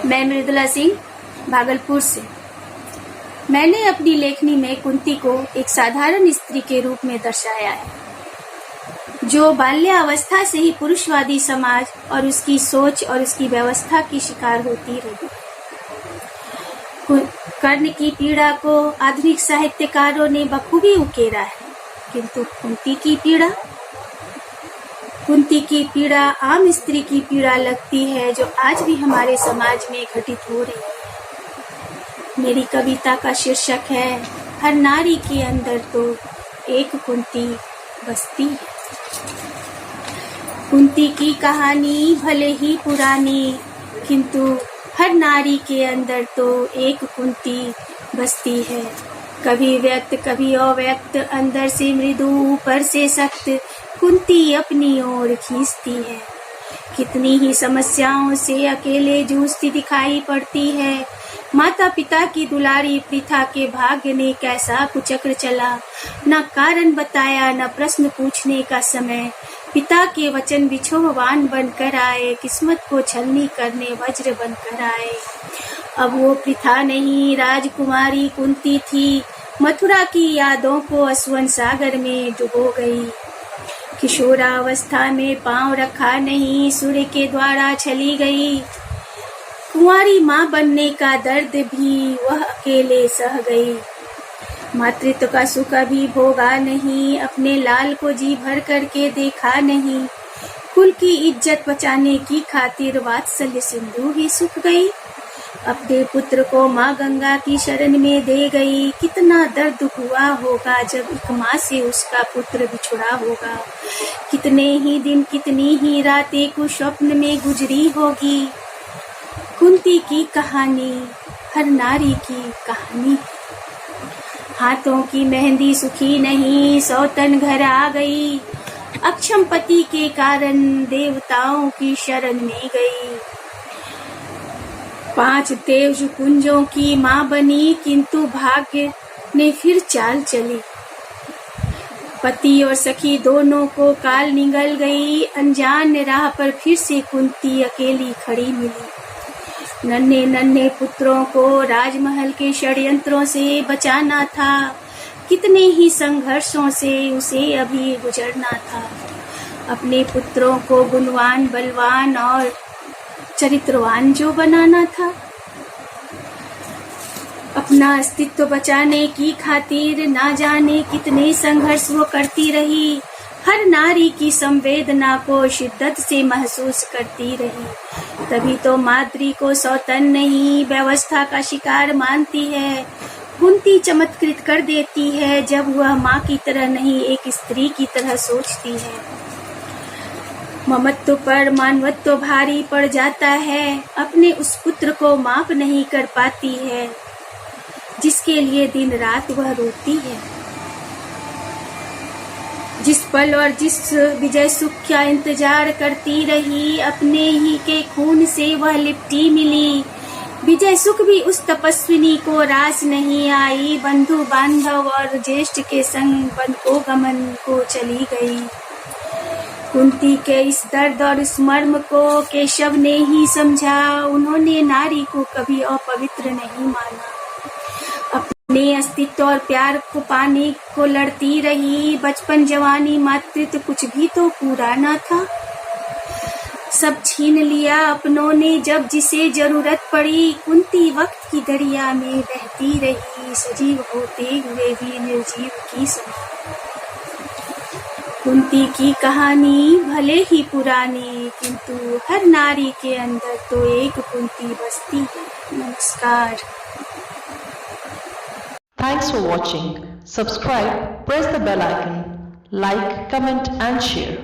मैं मृदुला सिंह भागलपुर से। मैंने अपनी लेखनी में कुंती को एक साधारण स्त्री के रूप में दर्शाया है, जो बाल्यावस्था से ही पुरुषवादी समाज और उसकी सोच और उसकी व्यवस्था की शिकार होती रही। कर्ण की पीड़ा को आधुनिक साहित्यकारों ने बखूबी उकेरा है, किंतु कुंती की पीड़ा आम स्त्री की पीड़ा लगती है, जो आज भी हमारे समाज में घटित हो रही है। मेरी कविता का शीर्षक है हर नारी के अंदर तो एक कुंती बसती है। कुंती की कहानी भले ही पुरानी, किंतु हर नारी के अंदर तो एक कुंती बसती है। कभी व्यक्त कभी अव्यक्त, अंदर से मृदु ऊपर से सख्त, कुंती अपनी ओर खींचती है। कितनी ही समस्याओं से अकेले जूझती दिखाई पड़ती है। माता पिता की दुलारी प्रथा के भाग्य ने कैसा कुचक्र चला, न कारण बताया न प्रश्न पूछने का समय। पिता के वचन बिछोहवान बनकर आए, किस्मत को छलनी करने वज्र बनकर आए। अब वो प्रथा नहीं, राजकुमारी कुंती थी, मथुरा की यादों को असवन सागर में डुबो गई। किशोरावस्था में पांव रखा नहीं, सूर्य के द्वारा चली गई। कुंवारी माँ बनने का दर्द भी वह अकेले सह गई। मातृत्व का सुख अभी भोगा नहीं, अपने लाल को जी भर करके देखा नहीं। कुल की इज्जत बचाने की खातिर वात्सल्य सिंधु ही सूख गई। अपने पुत्र को माँ गंगा की शरण में दे गई। कितना दर्द हुआ होगा जब एक माँ से उसका पुत्र बिछुड़ा होगा। कितने ही दिन कितनी ही रातें कुस्वप्न में गुजरी होगी। कुंती की कहानी हर नारी की कहानी। हाथों की मेहंदी सुखी नहीं, सौतन घर आ गई। अक्षम पति के कारण देवताओं की शरण में गई। 5 देव कुंजों की माँ बनी, किंतु भाग्य ने फिर चाल चली। पति और सखी दोनों को काल निगल गई। अनजान राह पर फिर से कुंती अकेली खड़ी मिली। नन्हे नन्हे पुत्रों को राजमहल के षड्यंत्रों से बचाना था। कितने ही संघर्षों से उसे अभी गुजरना था। अपने पुत्रों को गुणवान, बलवान और चरित्रवान जो बनाना था। अपना अस्तित्व बचाने की खातिर ना जाने कितने संघर्ष वो करती रही। हर नारी की संवेदना को शिद्दत से महसूस करती रही। तभी तो माद्री को सौतन नहीं, व्यवस्था का शिकार मानती है। कुंती चमत्कृत कर देती है जब वह माँ की तरह नहीं, एक स्त्री की तरह सोचती है। ममत्व पर मानवत्व भारी पड़ जाता है। अपने उस पुत्र को माफ नहीं कर पाती है, जिसके लिए दिन रात वह रोती है। जिस पल और जिस विजय सुख का इंतजार करती रही, अपने ही के खून से वह लिपटी मिली। विजय सुख भी उस तपस्विनी को रास नहीं आई। बंधु बांधव और ज्येष्ठ के संग वन को गमन को चली गई। कुंती के इस दर्द और इस मर्म को केशव ने ही समझा। उन्होंने नारी को कभी अपवित्र नहीं माना। अपने अस्तित्व और प्यार को पाने को लड़ती रही। बचपन, जवानी, मातृत्व कुछ भी तो पूरा न था। सब छीन लिया अपनों ने जब जिसे जरूरत पड़ी। कुंती वक्त की दरिया में बहती रही, सजीव होते हुए भी निर्जीव की समान। कुंती की कहानी भले ही पुरानी, किंतु हर नारी के अंदर तो एक कुंती बसती है। नमस्कार। Thanks for watching. Subscribe, press the bell icon, like, comment and share.